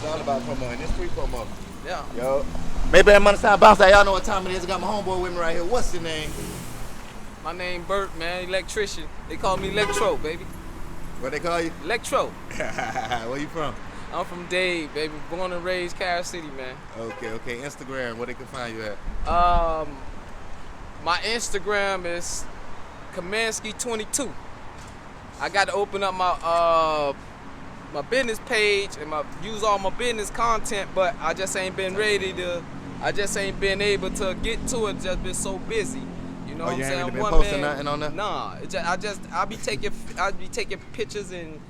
It's all about promoting. It's free promo. Yeah. Yo. Maybe that money style bounce out. Y'all know what time it is. I got my homeboy with me right here. What's your name? My name Bert, man. Electrician. They call me Electro, baby. What they call you? Electro. Where you from? I'm from Dade, baby. Born and raised Carol City, man. Okay. Instagram, where they can find you at? My Instagram is Kamansky22. I got to open up my my business page and use all my business content, but I just ain't been able to get to it. Just been so busy. You know what I'm saying? You ain't really been posting nothing on there? Nah, I be taking pictures and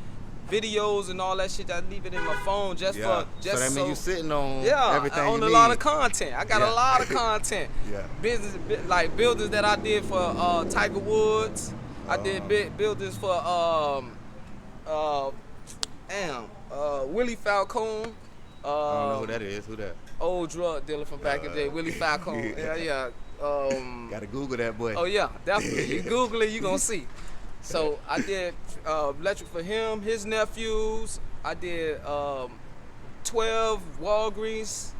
videos and all that shit. I leave it in my phone so that means you sitting on everything on you a need. lot of content. I got a lot of content. Yeah. Business like buildings that I did for Tiger Woods. I did buildings for Willie Falcone. I don't know who that is. Who that? Old drug dealer from back in the day, Willie Falcone. Yeah. Gotta Google that boy. Oh yeah, definitely. You Google it, you gonna see. So I did electric for him, his nephews. I did 12 Walgreens,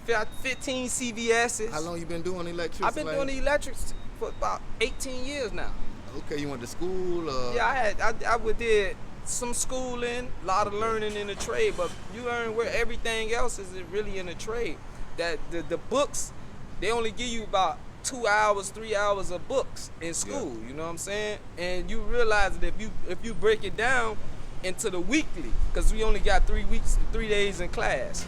15 CVS's. How long you been doing electricity? I've been doing the electrics for about 18 years now. Okay, you went to school? Yeah, I did some schooling, a lot of learning in the trade, but you learn where everything else is really in the trade. That the books, they only give you about 2 hours, 3 hours of books in school. You know what I'm saying? And you realize that if you break it down into the weekly, because we only got 3 days in class,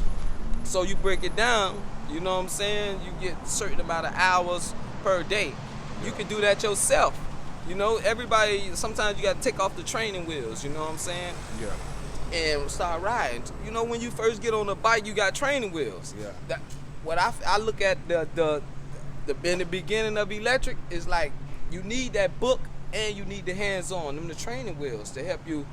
so you break it down. You know what I'm saying? You get a certain amount of hours per day. You can do that yourself. You know, everybody, sometimes you got to take off the training wheels, you know what I'm saying? Yeah. And start riding. You know, when you first get on a bike, you got training wheels. Yeah. What I look at in the beginning of electric is like, you need that book and you need the hands-on, them the training wheels to help you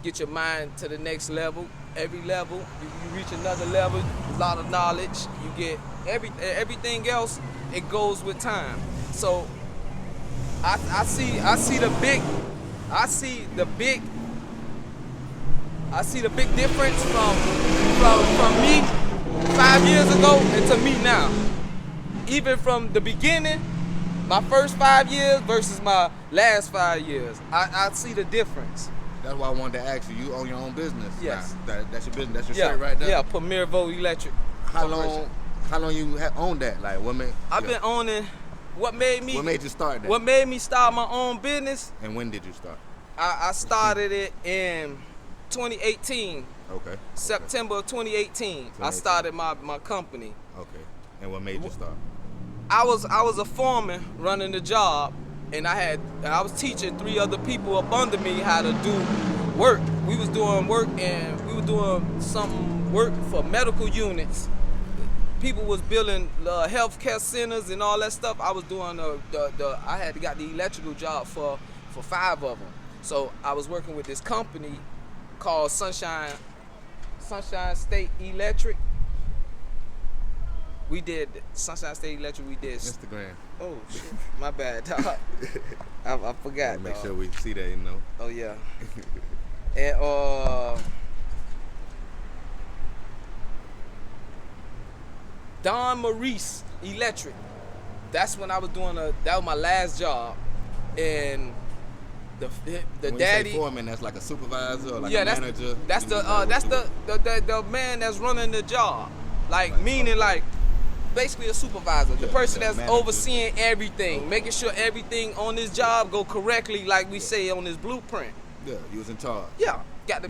get your mind to the next level. Every level, you reach another level, a lot of knowledge, you get everything else, it goes with time. So I see the big difference from me 5 years ago and to me now. Even from the beginning, my first 5 years versus my last 5 years, I see the difference. That's why I wanted to ask you. You own your own business. Yes. That's your business. That's your shirt right there. Yeah, Premier Vote Electric. How long you owned that? Like, what made? I've been owning. What made you start that? What made me start my own business? And when did you start? I started it in 2018. Okay. September of 2018. I started my company. Okay. And what made you start? I was a foreman running the job, and I was teaching 3 other people up under me how to do work. We was doing work, and we were doing some work for medical units. People was building healthcare centers and all that stuff. I was doing I had got the electrical job for 5 of them. So I was working with this company called Sunshine State Electric. We did Sunshine State Electric. We did Instagram. Oh shit, my bad, dog. I forgot. Make sure we see that, you know. Oh yeah. And Don Maurice Electric. That's when I was doing that was my last job, and the when daddy. You say foreman, that's like a supervisor or like a manager. That's the man that's running the job, like meaning like basically a supervisor, the person that's manager. Overseeing everything, making sure everything on this job go correctly, like we say on this blueprint. Yeah, you was in charge. Yeah. Got to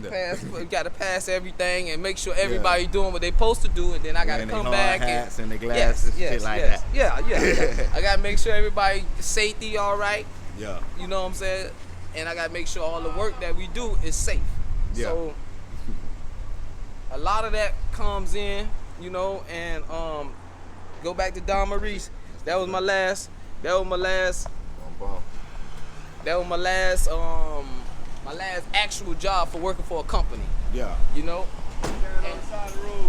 pass everything and make sure everybody doing what they supposed to do, and then I got to come back hats and the glasses, shit like that. Yeah. I got to make sure everybody safety all right. Yeah. You know what I'm saying? And I got to make sure all the work that we do is safe. Yeah. So a lot of that comes in, you know, and go back to Don Maurice. That was my last my last actual job for working for a company. Yeah. You know?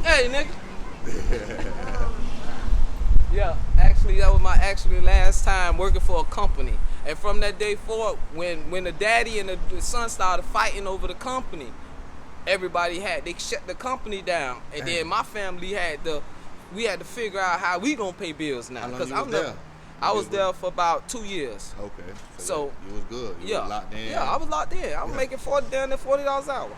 Hey, nigga. Yeah, actually, that was my last time working for a company. And from that day forward, when the daddy and the son started fighting over the company, everybody they shut the company down, and then my family we had to figure out how we gonna pay bills now. How long you was there? I was there for about 2 years. Okay. So you was good. You was locked in. Yeah, I was locked in. I was making $40 an hour.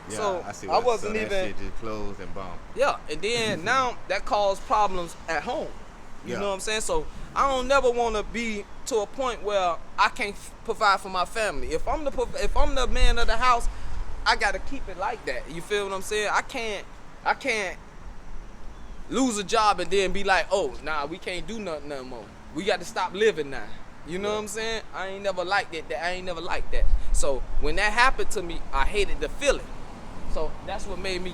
Yeah, so I see. I wasn't that even. Shit just closed and bombed. Yeah, and then now that caused problems at home. You know what I'm saying? So I don't never want to be to a point where I can't provide for my family. If I'm the man of the house, I gotta keep it like that. You feel what I'm saying? I can't lose a job and then be like, oh, nah, we can't do nothing no more. We got to stop living now. You know what I'm saying? I ain't never liked it. I ain't never liked that. So when that happened to me, I hated the feeling. So that's what made me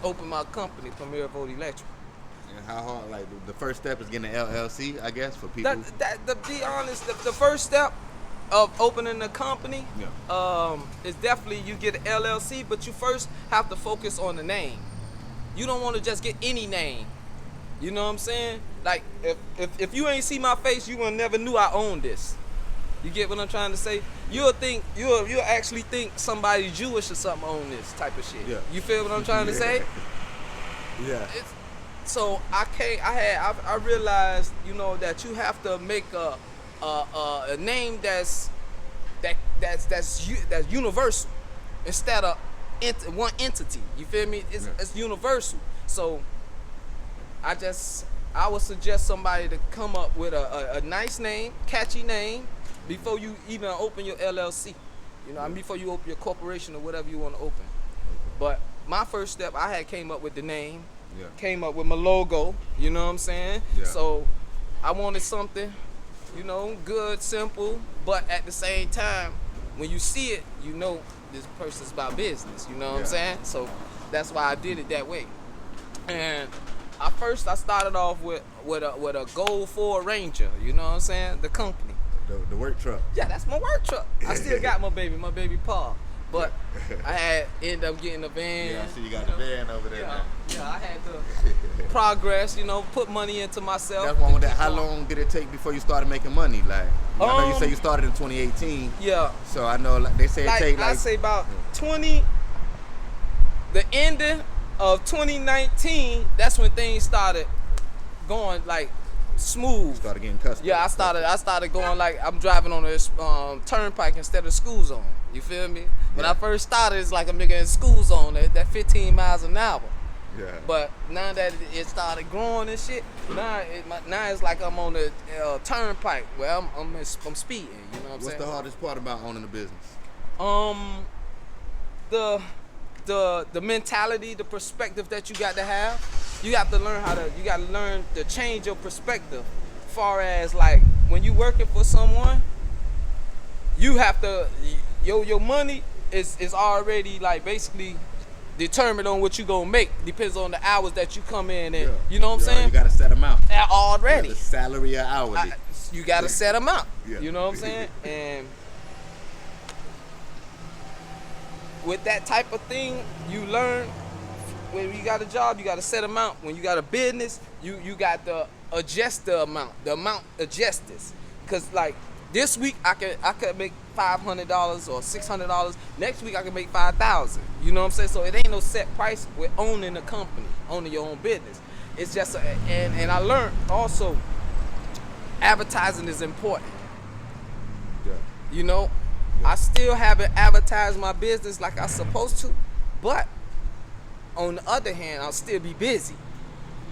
open my company, Premier Vote Electric. And how hard? Like the first step is getting an LLC, I guess, for people. To be honest, the first step of opening a company is definitely you get an LLC, but you first have to focus on the name. You don't want to just get any name. You know what I'm saying? Like if you ain't see my face, you will never knew I owned this. You get what I'm trying to say? You'll actually think somebody Jewish or something on this type of shit. Yeah. You feel what I'm trying to say? Yeah. So I realized, you know, that you have to make a name that's universal instead of one entity. You feel me? It's universal. So I would suggest somebody to come up with a nice name, catchy name, before you even open your LLC. You know, before you open your corporation or whatever you want to open. But my first step, I came up with the name, came up with my logo. You know what I'm saying? Yeah. So I wanted something, you know, good, simple, but at the same time, when you see it, you know this person's about business. You know what I'm saying? So that's why I did it that way. And I started off with a Gold Ford Ranger. You know what I'm saying? The company. The work truck. Yeah, that's my work truck. I still got my baby Paul. But I ended up getting a van. Yeah, I see you got the van over there now. Yeah, I had to progress, you know, put money into myself. That's one with that. How long did it take before you started making money? Like, I know you say you started in 2018. Yeah. So I know they say it take I say about the ending of 2019, that's when things started going like smooth. Started getting customers. Yeah, I started going like I'm driving on this turnpike instead of school zone. You feel me? When I first started, it's like a nigga in school zone at 15 miles an hour. Yeah. But now that it started growing and shit, now it's like I'm on the turnpike where I'm speeding. You know what I'm saying? What's the hardest part about owning a business? The mentality, the perspective that you got to have. You have to learn to change your perspective. Far as like when you working for someone, you have to your money is already like basically determined on what you gonna make. Depends on the hours that you come in and you know what I'm saying? You gotta set them out. Already. The salary or hourly. You gotta set them out. Yeah. You know what I'm saying? And with that type of thing, you learn when you got a job, you got to set them out. When you got a business, you got to adjust the amount adjusts. Because like this week, I could make $500 or $600. Next week, I can make $5,000. You know what I'm saying? So it ain't no set price with owning a company, owning your own business. It's just, and I learned also, advertising is important. Yeah. You know? I still haven't advertised my business like I'm supposed to, but on the other hand, I'll still be busy.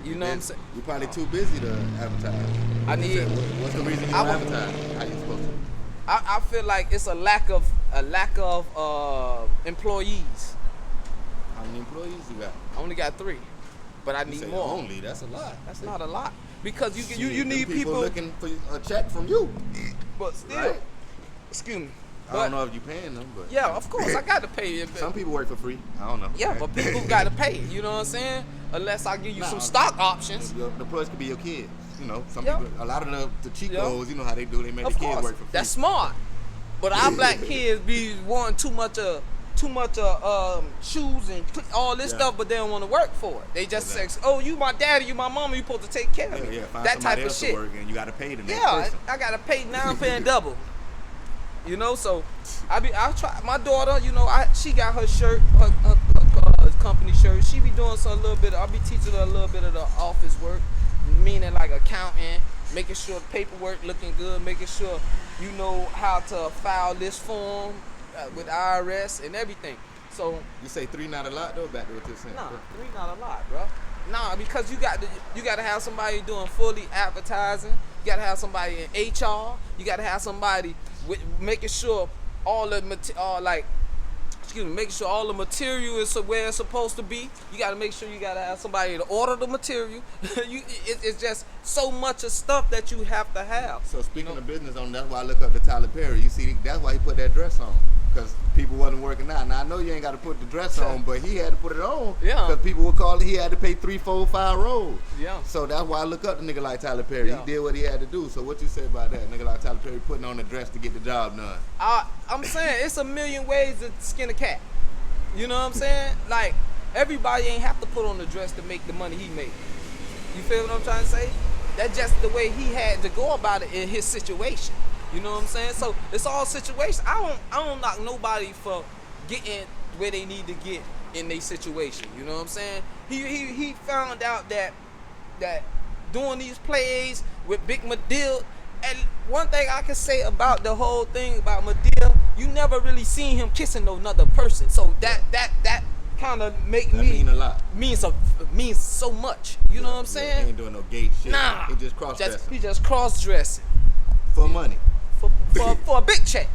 You know what I'm saying? You're probably too busy to advertise. What's the reason you don't advertise? How you supposed to? I feel like it's a lack of employees. How many employees you got? I only got 3, but I need more. Only? That's a lot. That's not a lot because you need people looking for a check from you. But still, right? Excuse me. I don't know if you're paying them, but yeah, of course I got to pay you. Some people work for free. I don't know. Yeah, but people got to pay. You know what I'm saying? Unless I give you some stock options. The plus could be your kids. You know, some people. A lot of the Chicos, you know how they do. They make the kids work for free. That's smart. But our black kids be wanting too much shoes and all this stuff, but they don't want to work for it. They just say, "Oh, you my daddy, you my mama, you supposed to take care of me." That type of shit. And you got to pay them. Yeah, I got to pay. Now I'm paying double. You know, so I try. My daughter, you know, she got her shirt, her company shirt. She be doing some little bit. I'll be teaching her a little bit of the office work, meaning like accounting, making sure the paperwork looking good, making sure you know how to file this form with IRS and everything. So You say 3 not a lot though. Back to what you're saying. nah, 3 not a lot, bro. Nah, because you got to have somebody doing fully advertising. You got to have somebody in HR. You got to have somebody making sure all the making sure all the material is where it's supposed to be. You got to make sure you got to have somebody to order the material. It's just so much of stuff that you have to have. So speaking of business on, that's why I look up to Tyler Perry. You see, that's why he put that dress on. Because people wasn't working out. Now I know you ain't got to put the dress on, but he had to put it on. Yeah. Because people would call it, he had to pay 3, 4, 5 rolls. Yeah. So that's why I look up to nigga like Tyler Perry. Yeah. He did what he had to do. So what you say about that? Nigga like Tyler Perry putting on the dress to get the job done. I'm saying it's a million ways to skin a cat. You know what I'm saying? Like, everybody ain't have to put on the dress to make the money he made. You feel what I'm trying to say? That's just the way he had to go about it in his situation. You know what I'm saying? So it's all situations. I don't knock nobody for getting where they need to get in their situation. You know what I'm saying? He found out that doing these plays with Big Medill, and one thing I can say about the whole thing about Medill, you never really seen him kissing no another person. So that kind of mean a lot. means so much. You know what I'm saying? He ain't doing no gay shit. Nah. He just cross-dressing. He just cross-dressing. For money. For a big check.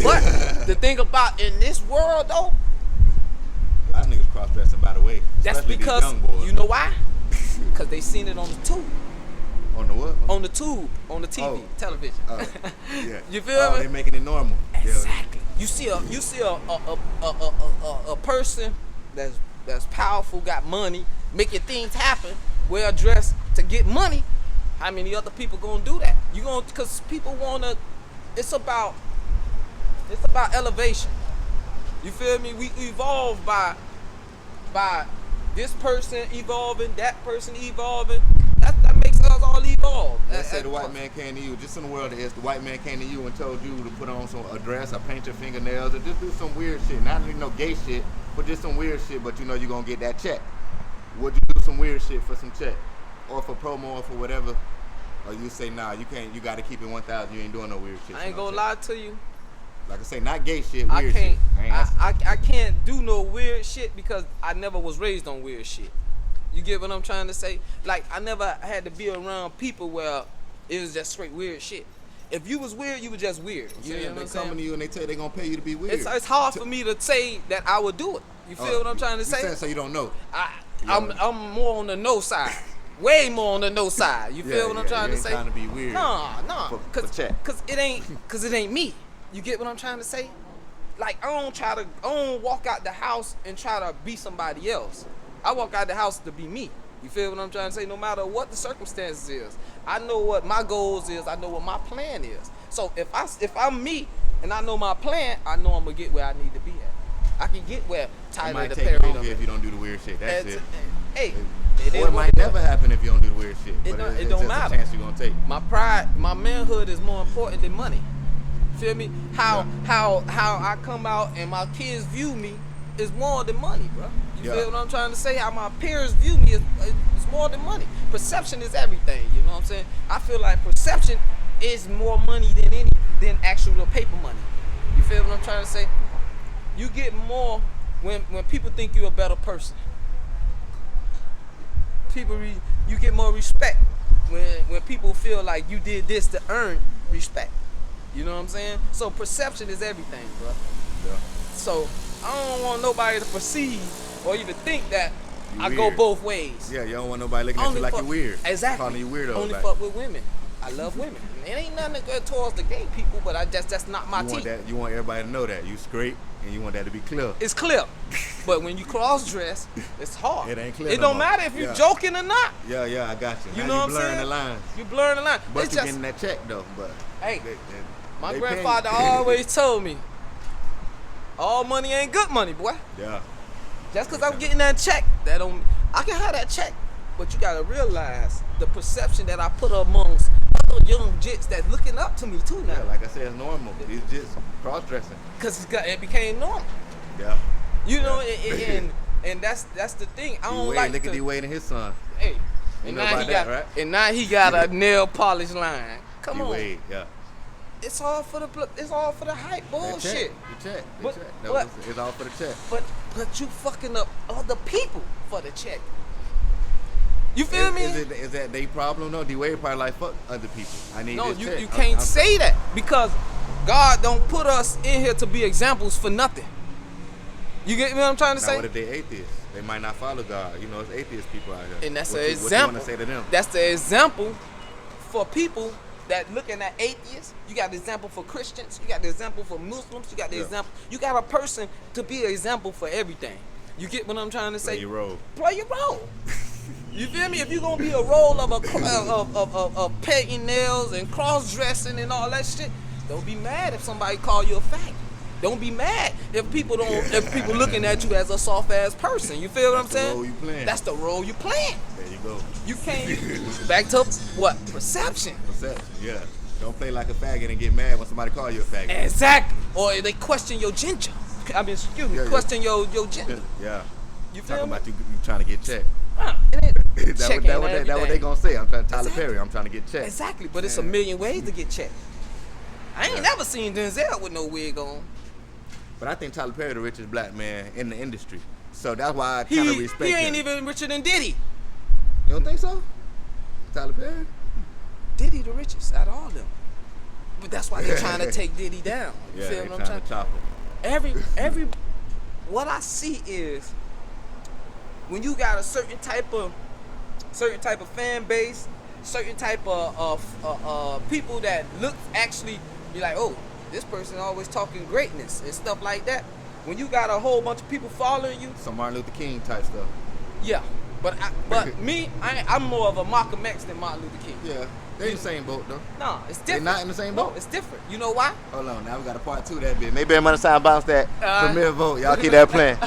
But the thing about in this world though, A lot of niggas cross-dressing, by the way. that's Especially these because young boys. you know why? Because they seen it on the tube. On the what? On the tube, on the TV, television. Yeah. You feel me? They making it normal. Exactly. You see a person that's powerful, got money, making things happen, well dressed to get money. How many other people gonna do that? You gonna, cause people wanna. It's about elevation. You feel me? We evolve by this person evolving, that person evolving. That makes us all evolve. Let's say the white man came to you, just in the world is the white man came to you and told you to put on a dress, or paint your fingernails, or just do some weird shit. Not even no gay shit, but just some weird shit, but you know you're gonna get that check. Would you do some weird shit for some check? Or for promo or for whatever? Or you say, nah, you can't, you gotta keep it 1,000, you ain't doing no weird shit. I ain't gonna lie to you. Like I say, not gay shit, weird shit. I can't do no weird shit because I never was raised on weird shit. You get what I'm trying to say? Like, I never had to be around people where it was just straight weird shit. If you was weird, you was just weird. You know what They I'm saying? coming to you and they tell you they gonna pay you to be weird. It's hard for me to say that I would do it. You feel what I'm trying to say? So you don't know. I'm more on the no side. Way more on the no side. You feel what I'm trying to say? Trying to be weird. Nah. For check. Cause it ain't me. You get what I'm trying to say? Like, I don't walk out the house and try to be somebody else. I walk out the house to be me. You feel what I'm trying to say? No matter what the circumstances is, I know what my goals is. I know what my plan is. So if I'm me and I know my plan, I know I'm gonna get where I need to be at. I can get where Tyler the Perry. It might take longer if you don't do the weird shit. That's it. Hey, or it might never happen if you don't do the weird shit. It it's don't just matter. A chance you're gonna take. My pride, my manhood is more important than money. Feel me? How I come out and my kids view me is more than money, bro. You feel what I'm trying to say? How my peers view me is more than money. Perception is everything. You know what I'm saying? I feel like perception is more money than actual paper money. You feel what I'm trying to say? You get more when people think you're a better person. You get more respect when people feel like you did this to earn respect. You know what I'm saying? So perception is everything, bro. Yeah. So I don't want nobody to perceive or even think that You I weird. go both ways. Yeah, you don't want nobody looking at you like you're weird. Exactly. Calling you weirdo. Only like, fuck with women. I love women. It ain't nothing towards the gay people, but that's not my team. You want everybody to know that you straight, and you want that to be clear. It's clear, but when you cross dress, it's hard. It ain't clear. It don't matter if you're joking or not. Yeah, I got you. You now know what blurring I'm saying? the lines. You blurring the line. But it's you just, getting that check though. But hey, my they grandfather pay you. always told me, all money ain't good money, boy. Yeah. Just because I'm getting that check, I can have that check, but you gotta realize the perception that I put amongst other young jits that's looking up to me too now. Yeah, like I said, it's normal. It's just cross-dressing. Cause it became normal. Yeah. You know, and And that's the thing. I don't D-Wade, like look to. at D-Wade and his son. Hey, You and know now about he that, got right? and now he got a nail polish line. Come on, D-Wade, yeah. it's all for the hype bullshit. The check. But- It's all for the check. But you fucking up other people for the check. You feel me? Is that their problem? No, D-Wade probably like, fuck other people. I need No, this you check. can't say that because God don't put us in here to be examples for nothing. You get me what I'm trying to Now, say? what if they atheists? They might not follow God. You know, it's atheist people out here. And that's What an you example. want to say to them? That's the example for people that looking at atheists. You got the example for Christians. You got the example for Muslims. You got the example. You got a person to be an example for everything. You get what I'm trying to say? Play your role. Play your role. You feel me? If you're gonna be a role of of painting nails and cross dressing and all that shit, don't be mad if somebody call you a faggot. Don't be mad if people looking at you as a soft ass person. You feel what I'm saying? Role you playing. That's the role you playing. There you go. You can't back to what? Perception. Perception, yeah. Don't play like a faggot and get mad when somebody call you a faggot. Exactly. Or they question your gender. I mean, excuse me, Yeah, yeah. question your gender. Yeah. You feel Talking me? about you trying to get checked. It ain't That checking what they everything. gonna say. I'm trying to Tyler Exactly. Perry. I'm trying to get checked. Exactly, but it's a million ways to get checked. I ain't never seen Denzel with no wig on. But I think Tyler Perry the richest black man in the industry. So that's why I kind of He respect ain't him. even richer than Diddy. You don't think so? Tyler Perry? Diddy the richest out of all them. But that's why they're trying to take Diddy down. You Yeah, feel they what I'm trying to chop him. Every what I see is when you got a certain type of fan base, certain type of people that look actually be like, oh, this person always talking greatness and stuff like that. When you got a whole bunch of people following you, Some Martin Luther King type stuff. yeah. But me, I'm more of a Malcolm X than Martin Luther King. Yeah. They in the same boat though. No, it's They different. not in the same No, boat? it's different. You know why? Hold on, now we got a part 2 of that bit. Maybe I'm gonna bounce that Uh, premiere vote. Y'all keep that playing.